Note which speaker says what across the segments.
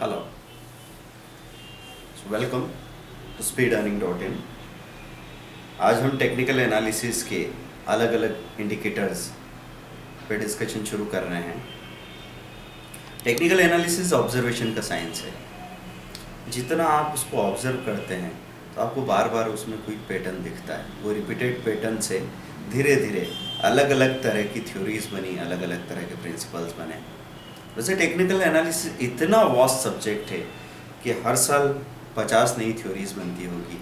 Speaker 1: Hello, welcome to speed-earning.in। आज हम technical analysis के अलग अलग इंडिकेटर्स पे डिस्कशन शुरू कर रहे हैं। टेक्निकल एनालिसिस ऑब्जर्वेशन का साइंस है। जितना आप उसको ऑब्जर्व करते हैं तो आपको बार बार उसमें कोई पैटर्न दिखता है। वो रिपीटेड पैटर्न से धीरे धीरे अलग अलग तरह की थ्योरीज बनी, अलग अलग तरह के प्रिंसिपल्स बने। वैसे टेक्निकल एनालिसिस इतना वास्ट सब्जेक्ट है कि हर साल 50 नई थ्योरीज बनती होगी,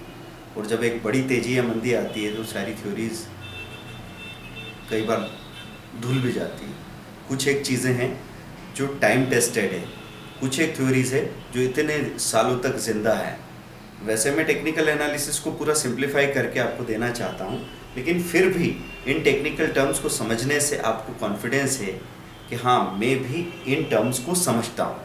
Speaker 1: और जब एक बड़ी तेजी या मंदी आती है तो सारी थ्योरीज कई बार धुल भी जाती है। कुछ एक चीज़ें हैं जो टाइम टेस्टेड है, कुछ एक थ्योरीज है जो इतने सालों तक जिंदा है। वैसे मैं टेक्निकल एनालिसिस को पूरा सिंप्लीफाई करके आपको देना चाहता हूँ, लेकिन फिर भी इन टेक्निकल टर्म्स को समझने से आपको कॉन्फिडेंस है कि हाँ, मैं भी इन टर्म्स को समझता हूँ।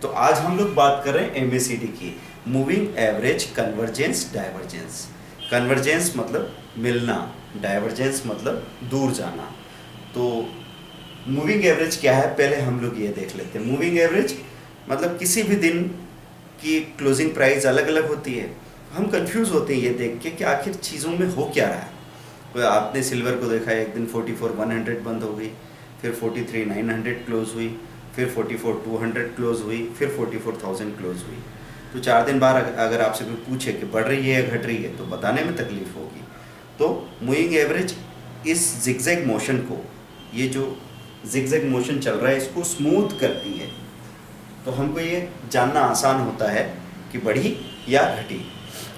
Speaker 1: तो आज हम लोग बात कर रहे हैं MACD की, moving average convergence divergence. Convergence मतलब मिलना, डाइवर्जेंस मतलब दूर जाना। तो मूविंग एवरेज क्या है, पहले हम लोग ये देख लेते हैं। मूविंग एवरेज मतलब किसी भी दिन की क्लोजिंग प्राइस अलग अलग होती है। हम कंफ्यूज होते हैं ये देख के कि आखिर चीज़ों में हो क्या रहा है। कोई आपने सिल्वर को देखा है, एक दिन 44,100 बंद हो गई, फिर 43,900 क्लोज हुई, फिर 44,200 क्लोज हुई, फिर 44,000 क्लोज हुई। तो 4 दिन बाद अगर आपसे कोई पूछे कि बढ़ रही है या घट रही है तो बताने में तकलीफ होगी। तो मूविंग एवरेज इस जिगजैग मोशन को, ये जो जिगजैग मोशन चल रहा है, इसको स्मूथ करती है। तो हमको ये जानना आसान होता है कि बढ़ी या घटी।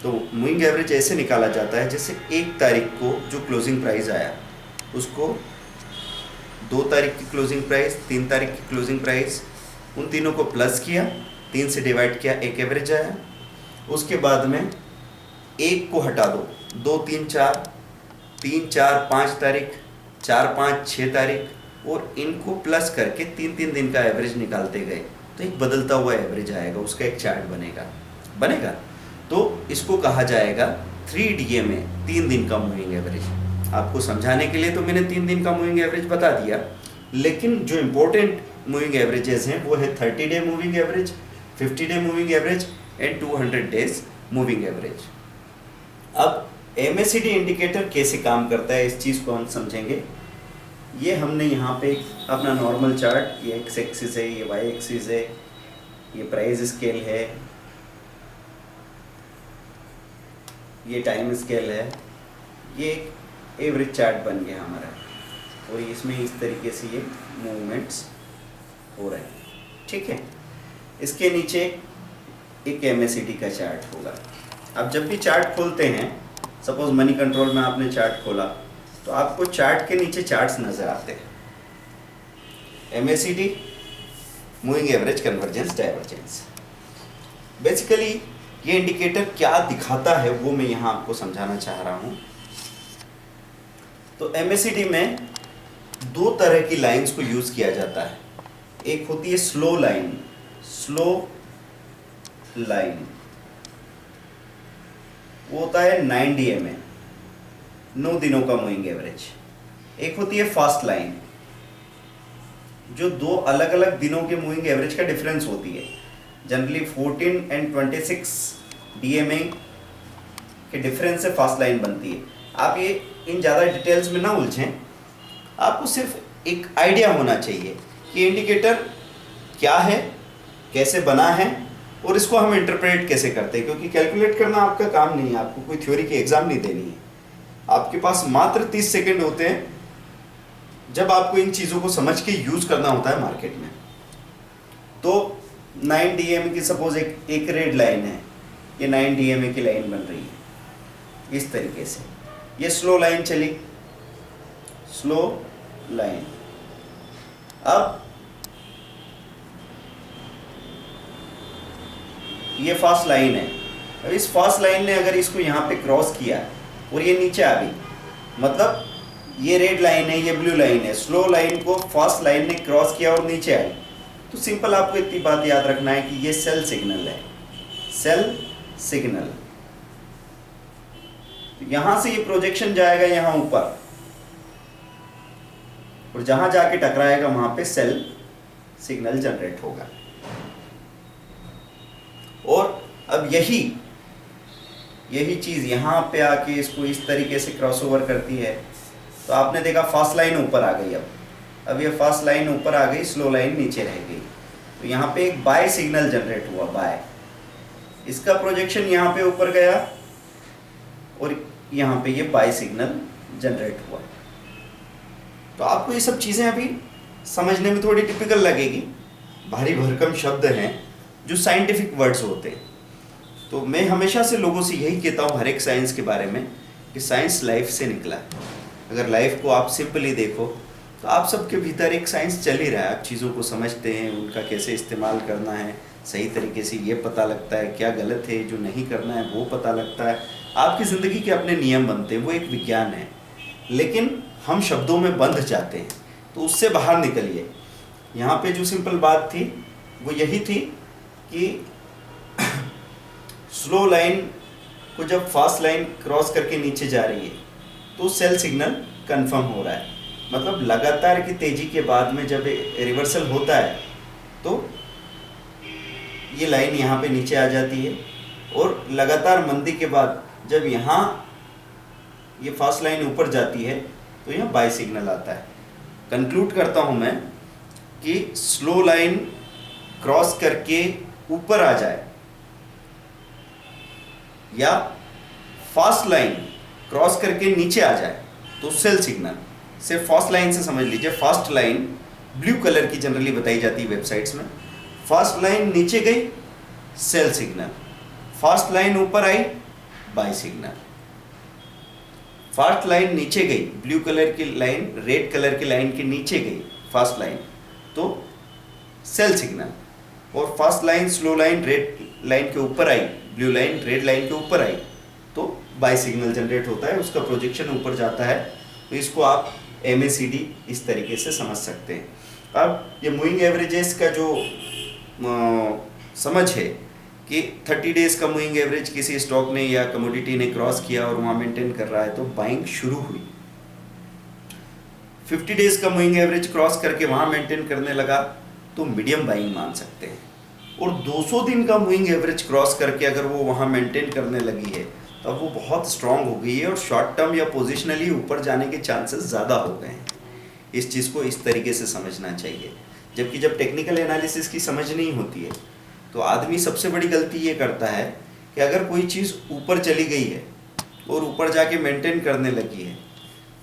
Speaker 1: तो मूविंग एवरेज ऐसे निकाला जाता है जैसे 1 तारीख को जो क्लोजिंग प्राइस आया उसको 2 तारीख की क्लोजिंग प्राइस, 3 तारीख की क्लोजिंग प्राइस, उन तीनों को प्लस किया, 3 से डिवाइड किया, एक एवरेज आया। उसके बाद में 1 को हटा दो, 2, 3, 4, 3, 4, 5 तारीख, 4, 5, 6 तारीख, और इनको प्लस करके 3 दिन का एवरेज निकालते गए तो एक बदलता हुआ एवरेज आएगा, उसका एक चार्ट बनेगा। तो इसको कहा जाएगा 3DMA, 3 दिन का मूविंग एवरेज। आपको समझाने के लिए तो मैंने 3 दिन का मूविंग एवरेज बता दिया, लेकिन जो इम्पोर्टेंट मूविंग एवरेजेस हैं वो है 30 day moving average, 50 day moving average and 200 days moving average. अब MACD इंडिकेटर कैसे काम करता है, इस चीज़ को हम समझेंगे। ये हमने यहाँ पे अपना नॉर्मल चार्ट, ये एक्स एक्सिस है, ये वाई एक्सिस है, ये प्राइस स्केल है, ये टाइम स्केल है, ये एक एवरेज चार्ट बन गया हमारा, और इसमें इस तरीके से ये मूवमेंट्स हो रहे हैं, ठीक है। इसके नीचे एक MACD का चार्ट होगा। अब जब भी चार्ट खोलते हैं, सपोज मनी कंट्रोल में आपने चार्ट खोला तो आपको चार्ट के नीचे चार्ट्स नज़र आते हैं। MACD, moving average convergence divergence. Basically ये इंडिकेटर क्या दिखाता है वो मैं यहाँ आपको समझाना चाह रहा हूँ। तो MACD में 2 तरह की लाइंस को यूज़ किया जाता है। एक होती है स्लो लाइन, वो होता है 9 DMA, 9 दिनों का मूविंग एवरेज। एक होती है फास्ट लाइन, जो 2 अलग अलग दिनों के मूविंग एवरेज का डिफरेंस होती है। जनरली 14 एंड 26 DMA के डिफरेंस से फास्ट लाइन बनती है। आप ये इन ज़्यादा डिटेल्स में ना उलझें, आपको सिर्फ एक आइडिया होना चाहिए कि इंडिकेटर क्या है, कैसे बना है, और इसको हम इंटरप्रेट कैसे करते हैं। क्योंकि कैलकुलेट करना आपका काम नहीं है, आपको कोई थ्योरी की एग्ज़ाम नहीं देनी है। आपके पास मात्र 30 सेकेंड होते हैं जब आपको इन चीज़ों को समझ के यूज़ करना होता है मार्केट में। तो 9 DMA की सपोज एक रेड लाइन है, ये 9 DMA की लाइन बन रही है इस तरीके से। ये स्लो लाइन चली, स्लो लाइन। अब ये फास्ट लाइन है। अब इस फास्ट लाइन ने अगर इसको यहाँ पे क्रॉस किया और ये नीचे आ गई, मतलब ये रेड लाइन है, ये ब्लू लाइन है, स्लो लाइन को फास्ट लाइन ने क्रॉस किया और नीचे आई, तो सिंपल आपको इतनी बात याद रखना है कि ये सेल सिग्नल है, सेल सिग्नल। तो यहाँ से ये प्रोजेक्शन जाएगा यहाँ ऊपर, और जहाँ जाके टकराएगा वहाँ पे सेल सिग्नल जनरेट होगा। अब यही चीज़ यहाँ पे आके इसको इस तरीके से क्रॉस ओवर करती है। तो आपने देखा फास्ट लाइन ऊपर आ गई, अब ये फास्ट लाइन ऊपर आ गई, स्लो लाइन नीचे रह गई। तो यहाँ पे एक बाय सिग्नल जनरेट हुआ, बाय, इसका प्रोजेक्शन यहाँ पे ऊपर गया और यहाँ पे ये बाय सिग्नल जनरेट हुआ। तो आपको ये सब चीज़ें अभी समझने में थोड़ी टिपिकल लगेगी, भारी भरकम शब्द हैं जो साइंटिफिक वर्ड्स होते हैं। तो मैं हमेशा से लोगों से यही कहता हूँ हर एक साइंस के बारे में कि साइंस लाइफ से निकला है। अगर लाइफ को आप सिंपली देखो तो आप सबके भीतर एक साइंस चल ही रहा है। आप चीज़ों को समझते हैं, उनका कैसे इस्तेमाल करना है सही तरीके से, ये पता लगता है क्या गलत है, जो नहीं करना है वो पता लगता है। आपकी ज़िंदगी के अपने नियम बनते हैं, वो एक विज्ञान है। लेकिन हम शब्दों में बंध जाते हैं, तो उससे बाहर निकलिए। यहाँ पे जो सिंपल बात थी वो यही थी कि स्लो लाइन को जब फास्ट लाइन क्रॉस करके नीचे जा रही है तो सेल सिग्नल कंफर्म हो रहा है। मतलब लगातार की तेजी के बाद में जब रिवर्सल होता है तो ये लाइन यहाँ पे नीचे आ जाती है, और लगातार मंदी के बाद जब यहाँ ये फास्ट लाइन ऊपर जाती है तो यहाँ बाय सिग्नल आता है। कंक्लूड करता हूँ मैं कि स्लो लाइन क्रॉस करके ऊपर आ जाए या फास्ट लाइन क्रॉस करके नीचे आ जाए तो सेल सिग्नल। सिर्फ फास्ट लाइन से समझ लीजिए, फास्ट लाइन ब्लू कलर की जनरली बताई जाती है वेबसाइट्स में। फास्ट लाइन नीचे गई सेल सिग्नल, फास्ट लाइन ऊपर आई बाय सिग्नल। फास्ट लाइन नीचे गई, ब्लू कलर की लाइन रेड कलर की लाइन के नीचे गई फास्ट लाइन तो सेल सिग्नल, और fast line slow line red line के ऊपर आई, ब्लू लाइन रेड लाइन के ऊपर आई तो बाय सिग्नल जनरेट होता है, उसका प्रोजेक्शन ऊपर जाता है। तो इसको आप MACD इस तरीके से समझ सकते हैं। अब ये मूविंग एवरेजेस का जो समझ है कि 30 डेज का मूविंग एवरेज किसी स्टॉक ने या कमोडिटी ने क्रॉस किया और वहाँ मेंटेन कर रहा है तो बाइंग शुरू हुई। 50 डेज का मूविंग एवरेज क्रॉस करके वहाँ मेंटेन करने लगा तो मीडियम बाइंग मान सकते हैं। और 200 दिन का मूविंग एवरेज क्रॉस करके अगर वो वहाँ मेंटेन करने लगी है तब वो बहुत स्ट्रांग हो गई है और शॉर्ट टर्म या पोजिशनली ऊपर जाने के चांसेस ज़्यादा हो गए हैं। इस चीज़ को इस तरीके से समझना चाहिए। जबकि जब टेक्निकल एनालिसिस की समझ नहीं होती है तो आदमी सबसे बड़ी गलती ये करता है कि अगर कोई चीज़ ऊपर चली गई है और ऊपर जाके मेंटेन करने लगी है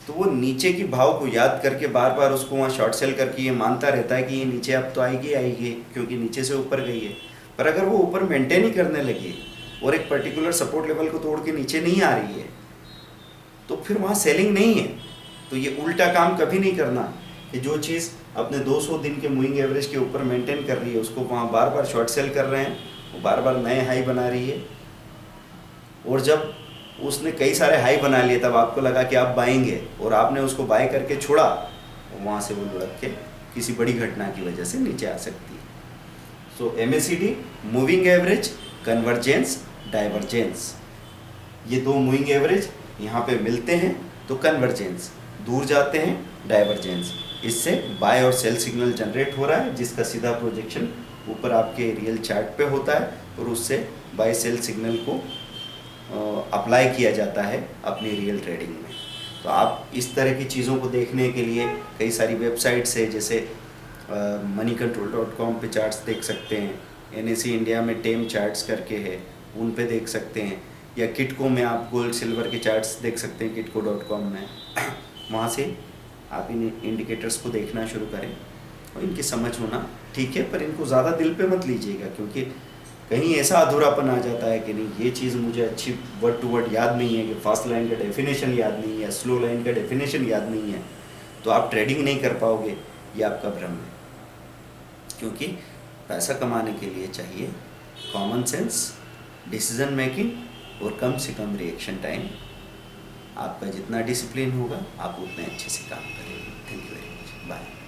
Speaker 1: तो वो नीचे की भाव को याद करके बार बार उसको वहाँ शॉर्ट सेल करके ये मानता रहता है कि ये नीचे अब तो आएगी क्योंकि नीचे से ऊपर गई है। पर अगर वो ऊपर मेंटेन ही करने लगी और एक पर्टिकुलर सपोर्ट लेवल को तोड़ के नीचे नहीं आ रही है तो फिर वहाँ सेलिंग नहीं है। तो ये उल्टा काम कभी नहीं करना कि जो चीज़ अपने 200 दिन के मूविंग एवरेज के ऊपर मेंटेन कर रही है उसको वहाँ बार बार शॉर्ट सेल कर रहे हैं, वो बार बार नए हाई बना रही है। और जब उसने कई सारे हाई बना लिए तब आपको लगा कि आप बाएंगे और आपने उसको बाय करके छोड़ा, वहाँ से वो लुढ़क के किसी बड़ी घटना की वजह से नीचे आ सकती है। सो MACD moving average, convergence, divergence, ये दो मूविंग एवरेज यहाँ पे मिलते हैं तो कन्वर्जेंस, दूर जाते हैं डाइवर्जेंस। इससे बाय और सेल सिग्नल जनरेट हो रहा है जिसका सीधा प्रोजेक्शन ऊपर आपके रियल चार्ट पे होता है और उससे बाय सेल सिग्नल को अप्लाई किया जाता है अपनी रियल ट्रेडिंग में। तो आप इस तरह की चीज़ों को देखने के लिए कई सारी वेबसाइट्स है, जैसे moneycontrol.com पे चार्ट्स देख सकते हैं, NSE इंडिया में टेम चार्ट्स करके है उन पे देख सकते हैं, या किटको में आप गोल्ड सिल्वर के चार्ट्स देख सकते हैं kitco.com में। वहाँ से आप इन इंडिकेटर्स को देखना शुरू करें और इनकी समझ होना ठीक है, पर इनको ज़्यादा दिल पे मत लीजिएगा क्योंकि कहीं ऐसा अधूरापन आ जाता है कि नहीं ये चीज़ मुझे अच्छी वर्ड टू वर्ड याद नहीं है, कि फास्ट लाइन का डेफिनेशन याद नहीं है या स्लो लाइन का डेफिनेशन याद नहीं है, तो आप ट्रेडिंग नहीं कर पाओगे। ये आपका भ्रम है, क्योंकि पैसा कमाने के लिए चाहिए कॉमन सेंस, डिसीजन मेकिंग और कम से कम रिएक्शन टाइम। आपका जितना डिसिप्लिन होगा आप उतने अच्छे से काम करेंगे। Thank you very much, bye.